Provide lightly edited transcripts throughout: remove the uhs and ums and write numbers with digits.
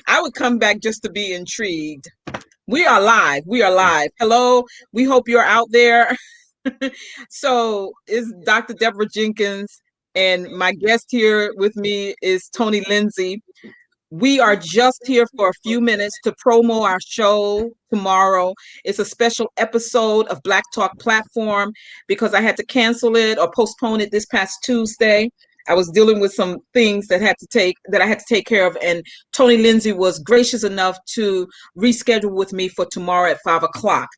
I would come back just to be intrigued. We are live. We are live. Hello. We hope you're out there. So is Dr. Deborah Jenkins, and my guest here with me is Tony Lindsay. We are just here for a few minutes to promo our show tomorrow. It's a special episode of Black Talk Platform because I had to cancel it or postpone it this past Tuesday. I was dealing with some things that I had to take care of, and Tony Lindsay was gracious enough to reschedule with me for tomorrow at 5 o'clock.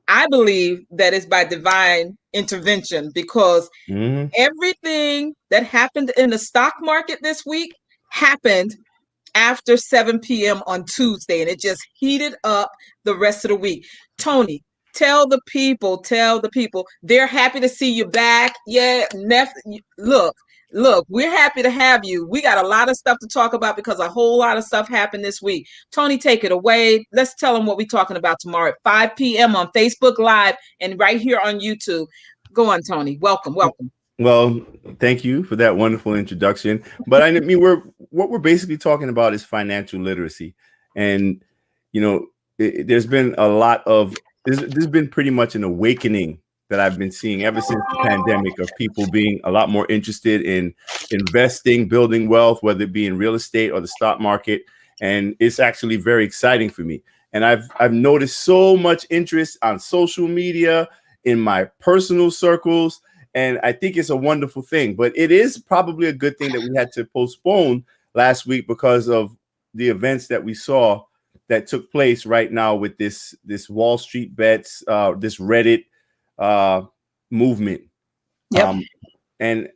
I believe that is by divine intervention because Mhm. everything that happened in the stock market this week happened after 7 p.m. on Tuesday, and it just heated up the rest of the week. Tony, tell the people, they're happy to see you back. Yeah, look, we're happy to have you. We got a lot of stuff to talk about because a whole lot of stuff happened this week. Tony, take it away. Let's tell them what we're talking about tomorrow at 5 p.m. on Facebook Live and right here on YouTube. Go on, Tony. Welcome, welcome. Well, thank you for that wonderful introduction. But I mean, what we're basically talking about is financial literacy, and you know, there's been a lot of there's been pretty much an awakening that I've been seeing ever since the pandemic of people being a lot more interested in investing, building wealth, whether it be in real estate or the stock market, and it's actually very exciting for me. And I've noticed so much interest on social media, in my personal circles, and I think it's a wonderful thing. But it is probably a good thing that we had to postpone last week because of the events that we saw that took place right now with this Wall Street bets, this Reddit uh, movement. Yep. And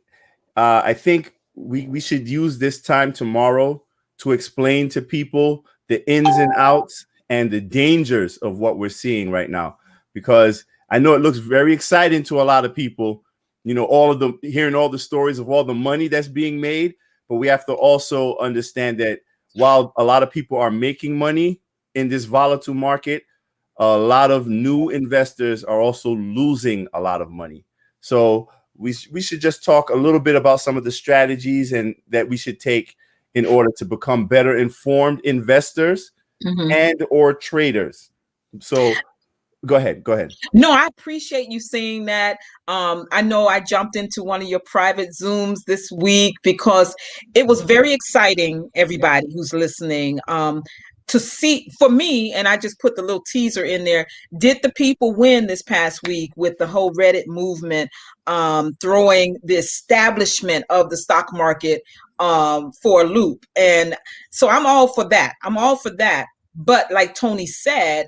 I think we should use this time tomorrow to explain to people the ins and outs and the dangers of what we're seeing right now, because I know it looks very exciting to a lot of people, all of the hearing all the stories of all the money that's being made. But we have to also understand that while a lot of people are making money in this volatile market, a lot of new investors are also losing a lot of money. So we should just talk a little bit about some of the strategies and that we should take in order to become better informed investors and or traders. So go ahead. No, I appreciate you saying that. I know I jumped into one of your private Zooms this week because it was very exciting, everybody who's listening, to see for me, and I just put the little teaser in there. Did the people win this past week with the whole Reddit movement, throwing the establishment of the stock market for a loop? And so I'm all for that. I'm all for that. But like Tony said,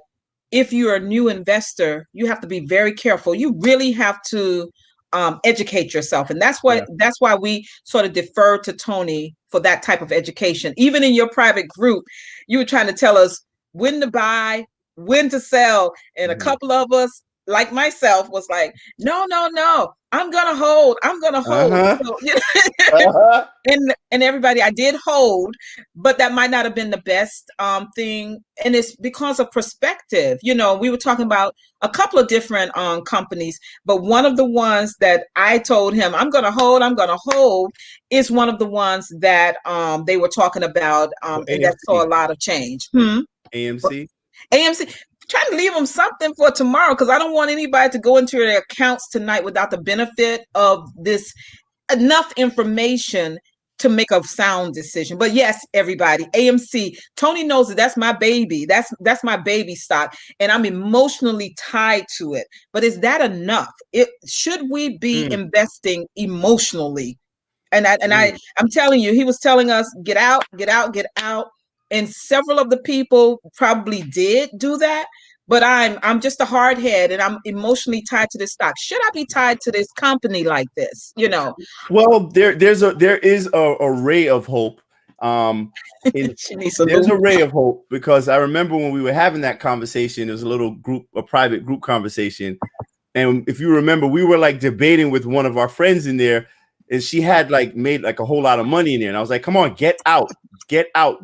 if you're a new investor, you have to be very careful. You really have to educate yourself, and Yeah. that's why we sort of defer to Tony for that type of education. Even in your private group, you were trying to tell us when to buy, when to sell, and a Mhm. couple of us, like myself, was like, no, no, no, I'm gonna hold. I'm gonna hold. Uh-huh. So, Uh-huh. and everybody, I did hold, but that might not have been the best thing, and it's because of perspective. We were talking about a couple of different companies, but one of the ones that I told him I'm gonna hold is one of the ones that they were talking about, Well, and that saw a AMC. lot of change. AMC. AMC, trying to leave them something for tomorrow because I don't want anybody to go into their accounts tonight without the benefit of this enough information to make a sound decision. But yes, everybody, AMC, Tony knows that that's my baby. That's my baby stock, and I'm emotionally tied to it. But is that enough? It should we be Mm, investing emotionally? And mm. I'm telling you, he was telling us get out, get out, get out. And several of the people probably did do that. But I'm just a hard head and I'm emotionally tied to this stock. Should I be tied to this company like this? Well, there is a ray of hope. Um, in She needs a There's loop. a ray of hope because I remember when we were having that conversation. It was a private group conversation, and if you remember, we were like debating with one of our friends in there, and she had like made like a whole lot of money in there, and I was like, "Come on, get out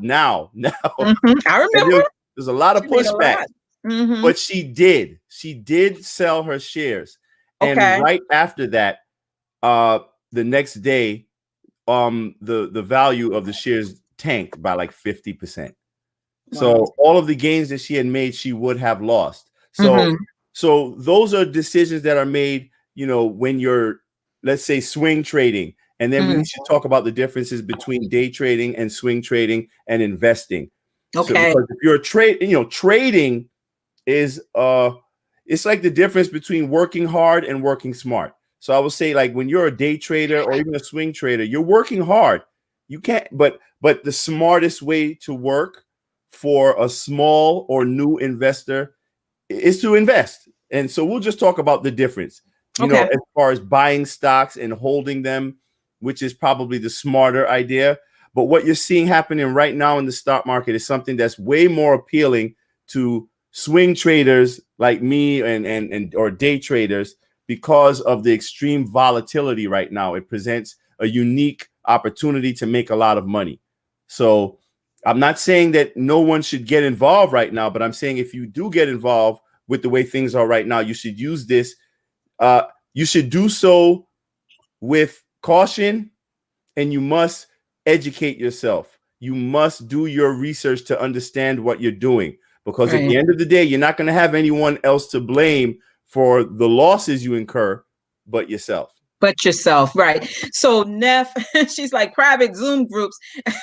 now, now!" I And remember there's a lot of she made a pushback, lot. Hmm. but she did sell her shares, and Okay. right after that, uh, the next day, the value of the shares tanked by like 50%. Wow. So all of the gains that she had made, she would have lost. So Mhm. so those are decisions that are made, when you're, let's say, swing trading. And then we Mhm. should talk about the differences between day trading and swing trading and investing. So Okay. because if you're trading is it's like the difference between working hard and working smart. So I would say, like, when you're a day trader or even a swing trader, you're working hard. You can't, but the smartest way to work for a small or new investor is to invest. And so we'll just talk about the difference, Okay. as far as buying stocks and holding them, which is probably the smarter idea. But what you're seeing happening right now in the stock market is something that's way more appealing to swing traders like me and or day traders, because of the extreme volatility right now. It presents a unique opportunity to make a lot of money. So I'm not saying that no one should get involved right now, but I'm saying if you do get involved with the way things are right now, you should use this. You should do so with caution, and you must educate yourself. You must do your research to understand what you're doing, because at Right. the end of the day, you're not going to have anyone else to blame for the losses you incur but yourself. But yourself, right? So Neff, she's like private Zoom groups.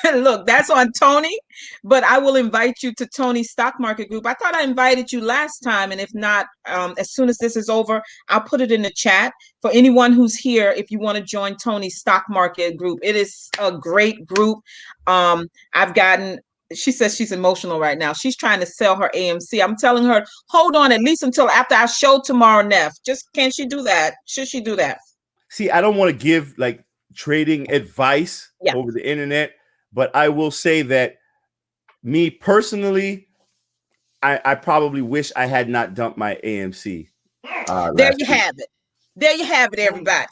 Look, that's on Tony, but I will invite you to Tony's stock market group. I thought I invited you last time, and if not, as soon as this is over, I'll put it in the chat for anyone who's here. If you want to join Tony's stock market group, it is a great group. I've gotten. She says she's emotional right now. She's trying to sell her AMC. I'm telling her, hold on at least until after our show tomorrow, Neff. Just can she do that? Should she do that? See, I don't want to give like trading advice Yeah. over the internet, but I will say that, me personally, I probably wish I had not dumped my AMC. There you have it. There you have it, everybody.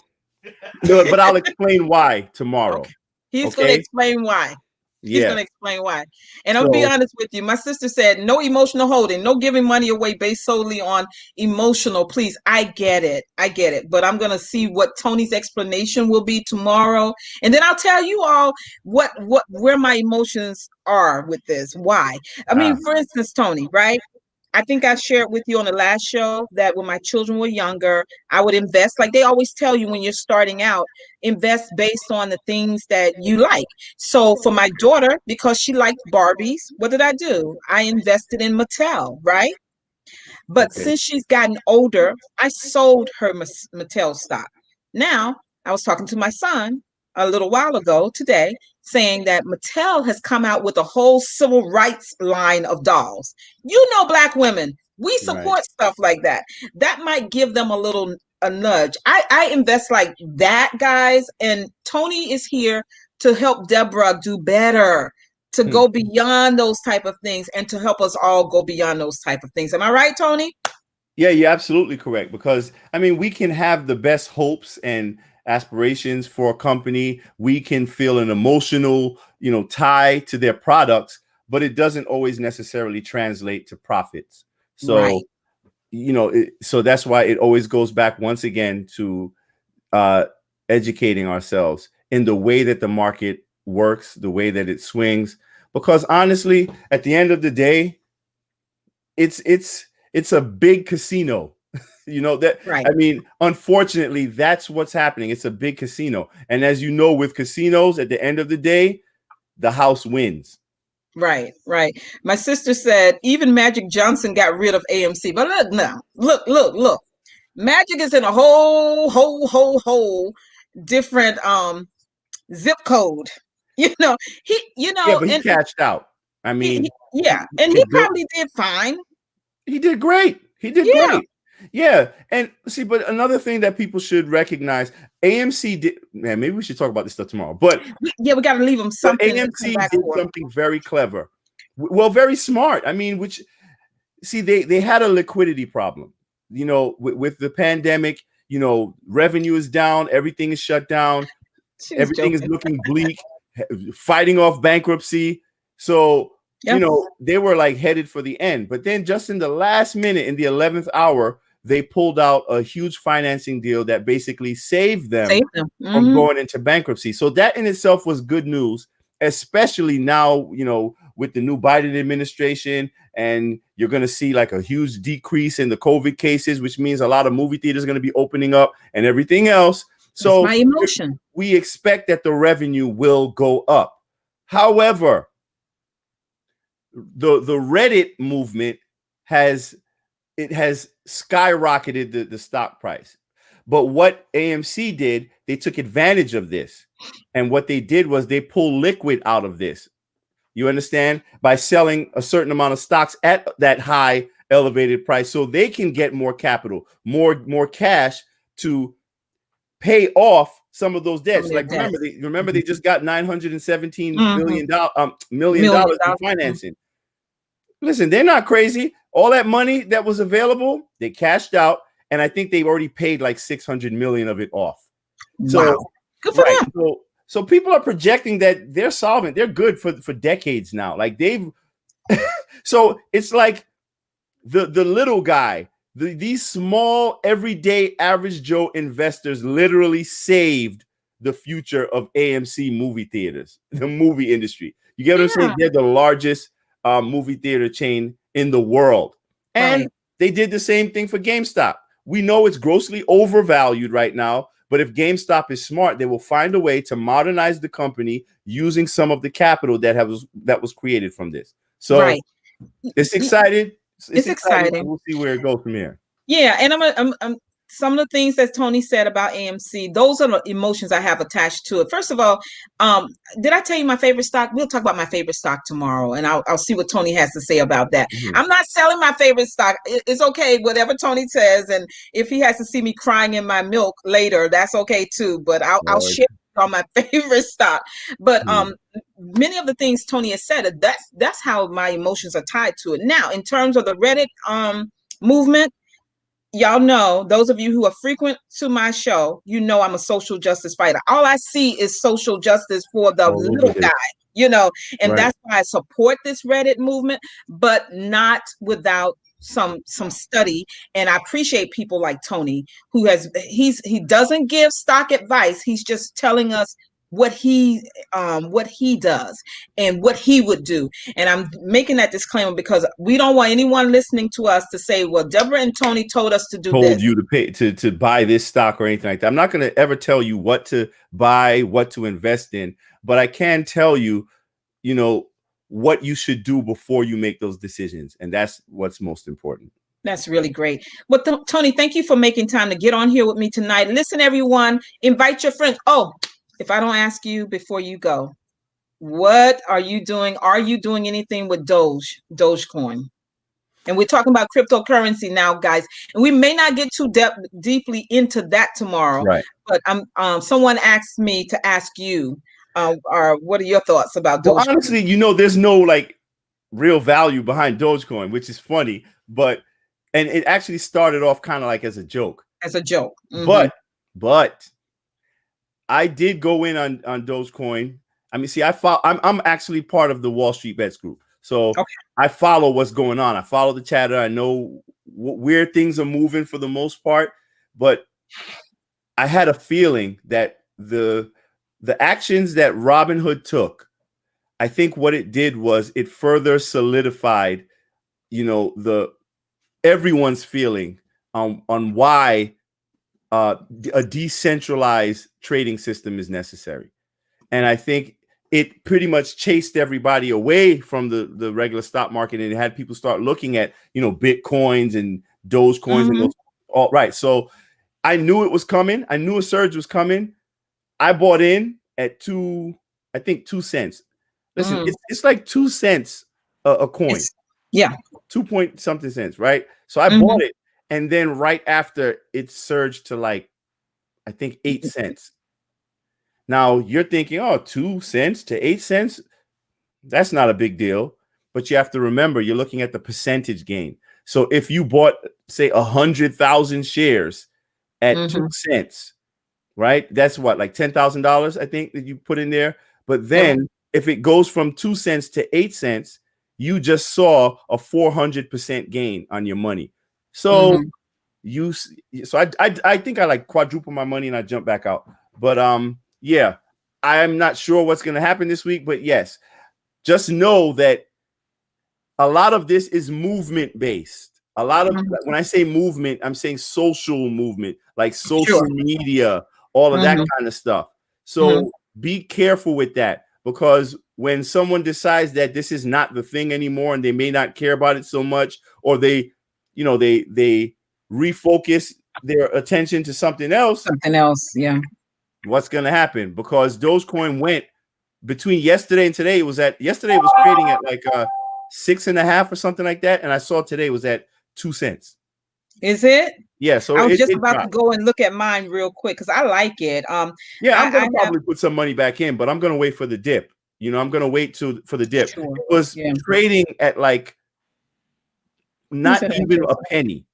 No, but I'll explain why tomorrow. Okay. He's going to Okay. explain why. He's Yeah. going to explain why. And I'll be honest with you. My sister said no emotional holding, no giving money away based solely on emotional. Please, I get it. I get it. But I'm going to see what Tony's explanation will be tomorrow. And then I'll tell you all where my emotions are with this. Why? I mean, for instance, Tony, right? I think I shared with you on the last show that when my children were younger, I would invest. Like they always tell you when you're starting out, invest based on the things that you like. So for my daughter, because she liked Barbies, what did I do? I invested in Mattel, right? But since she's gotten older, I sold her Mattel stock. Now, I was talking to my son a little while ago today, saying that Mattel has come out with a whole civil rights line of dolls. You know, Black women, we support stuff like that. That might give them a nudge. I invest like that, guys, and Tony is here to help Deborah do better, to go beyond those type of things, and to help us all go beyond those type of things. Am I right, Tony? Yeah, you're absolutely correct. Because I mean, we can have the best hopes and aspirations for a company. We can feel an emotional, tie to their products, but it doesn't always necessarily translate to profits. So, Right. So that's why it always goes back once again to educating ourselves in the way that the market works, the way that it swings. Because honestly, at the end of the day, it's a big casino. Right. I mean, unfortunately, that's what's happening. It's a big casino. And as you know, with casinos, at the end of the day, the house wins. Right, right. My sister said even Magic Johnson got rid of AMC. But look now, look. Magic is in a whole different zip code. Yeah, but he And cashed out. I mean, yeah, and he he built, probably did fine. he did great. He did Yeah. great. Yeah. And see, but another thing that people should recognize, AMC did, man, maybe we should talk about this stuff tomorrow. But we got to leave them but something to come AMC back did for. something very clever. Well, very smart. I mean, they had a liquidity problem. With the pandemic, revenue is down, everything is shut down, everything is looking bleak, fighting off bankruptcy. So, they were like headed for the end. But then just in the last minute, in the 11th hour, they pulled out a huge financing deal that basically saved them from going into bankruptcy. So that in itself was good news, especially now, with the new Biden administration, and you're going to see like a huge decrease in the COVID cases, which means a lot of movie theaters are going to be opening up and everything else. So that's my emotion. We expect that the revenue will go up. However, the Reddit movement has skyrocketed the stock price. But what AMC did, they took advantage of this. And what they did was they pulled liquid out of this. You understand? By selling a certain amount of stocks at that high elevated price so they can get more capital, more cash to pay off some of those debts. Like remember they just got $917 million in financing. Listen, they're not crazy. All that money that was available, they cashed out, and I think they've already paid like 600 million of it off. So good for them. So people are projecting that they're solvent. They're good for decades now. Like they've so it's like the little guy, these small, everyday, average Joe investors literally saved the future of AMC movie theaters, the movie industry. You get what I'm saying? They're the largest movie theater chain in the world. And they did the same thing for GameStop. We know it's grossly overvalued right now, but if GameStop is smart, they will find a way to modernize the company using some of the capital that was created from this. So it's exciting. It's exciting. We'll see where it goes from here. Yeah, and I'm some of the things that Tony said about AMC, those are the emotions I have attached to it. First of all, did I tell you my favorite stock? We'll talk about my favorite stock tomorrow, and I'll see what Tony has to say about that. I'm not selling my favorite stock. It's okay, whatever Tony says, and if he has to see me crying in my milk later, that's okay too. But I'll share on my favorite stock. But many of the things Tony has said, that's how my emotions are tied to it. Now, in terms of the Reddit movement, y'all know, those of you who are frequent to my show, you know I'm a social justice fighter. All I see is social justice for the little guy, you know, and that's why I support this Reddit movement, but not without some study. And I appreciate people like Tony, who he doesn't give stock advice. He's just telling us what he does and what he would do. And I'm making that disclaimer because we don't want anyone listening to us to say, well, Deborah and Tony told us to do this. Told you to pay to buy this stock or anything like that. I'm not going to ever tell you what to buy, what to invest in, but I can tell you, you know, what you should do before you make those decisions. And that's what's most important. That's really great. Well, Tony, thank you for making time to get on here with me tonight. Listen, everyone, invite your friends. Oh, if I don't ask you before you go, what are you doing? Are you doing anything with Dogecoin? And we're talking about cryptocurrency now, guys. And we may not get too deeply into that tomorrow. Right. But someone asked me to ask you, what are your thoughts about Dogecoin? Well, honestly, you know, there's no like real value behind Dogecoin, which is funny. And it actually started off kind of like as a joke. But I did go in on Dogecoin. I mean, see, I'm actually part of the Wall Street Bets group. So I follow what's going on. I follow the chatter. I know where things are moving for the most part. But I had a feeling that the actions that Robinhood took, I think what it did was it further solidified, you know, everyone's feeling on why a decentralized trading system is necessary. And I think it pretty much chased everybody away from the regular stock market, and it had people start looking at, you know, Bitcoins and Dogecoins and those. All right. So I knew it was coming. I knew a surge was coming. I bought in at 2 cents. Listen, it's like 2 cents a coin. 2 point something cents, right? So I bought it. And then right after it surged to like, I think 8 cents. Now you're thinking, oh, 2 cents to 8 cents. That's not a big deal. But you have to remember, you're looking at the percentage gain. So if you bought, say, 100,000 shares at 2 cents, right? That's what, like $10,000, I think, that you put in there. But then if it goes from 2 cents to 8 cents, you just saw a 400% gain on your money. So I think I like quadruple my money and I jump back out. But yeah, I'm not sure what's going to happen this week. But yes, just know that a lot of this is movement based. A lot of, when I say movement, I'm saying social movement, like social media, all of that kind of stuff. So be careful with that, because when someone decides that this is not the thing anymore and they may not care about it so much, or they, you know, they refocus their attention to something else. Yeah. What's going to happen? Because Dogecoin went between yesterday and today. Yesterday was trading at like 6.5 or something like that, and I saw today was at 2 cents. Is it? Yeah. So I was just about to go and look at mine real quick because I like it. Yeah, I'm gonna probably put some money back in, but I'm gonna wait for the dip. You know, I'm gonna wait for the dip. Sure. It was trading at like not even a penny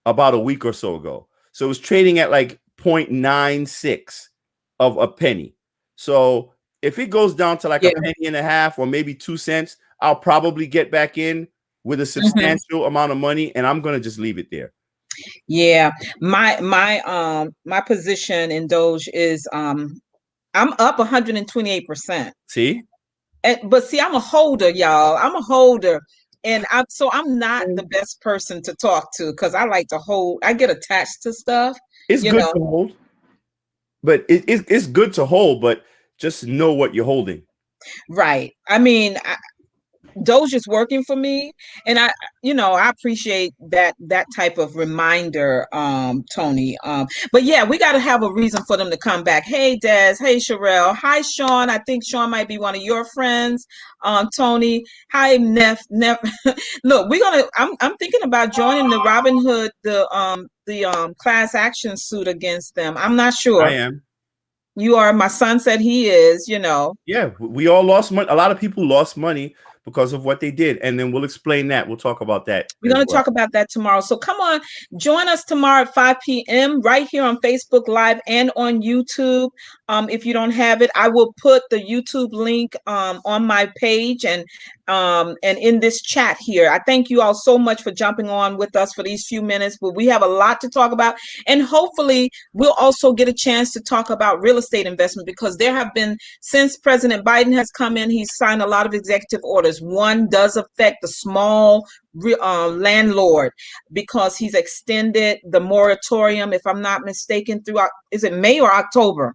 about a week or so ago. So it was trading at like 0.96 of a penny. So if it goes down to like a penny and a half or maybe 2 cents, I'll probably get back in with a substantial amount of money, and I'm gonna just leave it there. Yeah, my position in Doge is I'm up 128%. See? But see, I'm a holder, y'all. I'm a holder. And I'm not the best person to talk to because I like to hold. I get attached to stuff. It's good to hold, but it's good to hold, but just know what you're holding. Right. I mean, Doge is working for me, and I appreciate that type of reminder, Tony. But yeah, we got to have a reason for them to come back. Hey, Des. Hey, Sherelle. Hi, Sean. I think Sean might be one of your friends. Tony. Hi, Neff. Look, I'm thinking about joining the Robinhood, the class action suit against them. I'm not sure. I am. You are. My son said he is. Yeah, we all lost money. A lot of people lost money because of what they did, and then we'll explain that. We'll talk about that. We're going to talk about that tomorrow. So come on, join us tomorrow at 5 p.m. right here on Facebook Live and on YouTube. If you don't have it, I will put the YouTube link on my page and in this chat here. I thank you all so much for jumping on with us for these few minutes, but we have a lot to talk about, and hopefully we'll also get a chance to talk about real estate investment, because there have been, since President Biden has come in, he's signed a lot of executive orders. One does affect the small landlord, because he's extended the moratorium, if I'm not mistaken, throughout, is it May or October?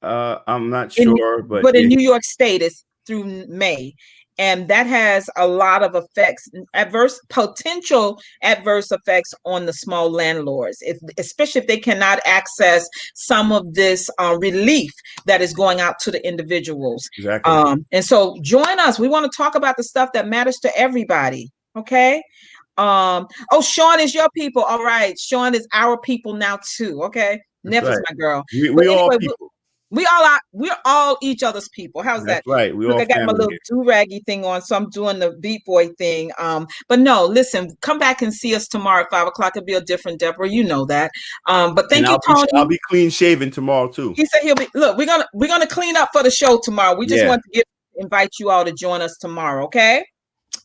I'm not sure, but in New York State it's through May, and that has a lot of effects, potential adverse effects on the small landlords, especially if they cannot access some of this relief that is going out to the individuals. Exactly. And so join us. We want to talk about the stuff that matters to everybody. Okay. Sean is your people. All right. Sean is our people now too. Okay. Neff is my girl. We all people. We're all each other's people. How's that? That's right. Look, I got my little do-raggy thing on, so I'm doing the Beat Boy thing. But no, listen, come back and see us tomorrow at 5 o'clock. It'll be a different Deborah. You know that. But thank you, Tony. I'll be clean shaven tomorrow too. He said he'll be. Look, we're gonna clean up for the show tomorrow. We just want to invite you all to join us tomorrow. Okay.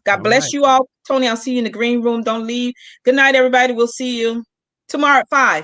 God bless you all. Tony, I'll see you in the green room. Don't leave. Good night, everybody. We'll see you tomorrow at 5.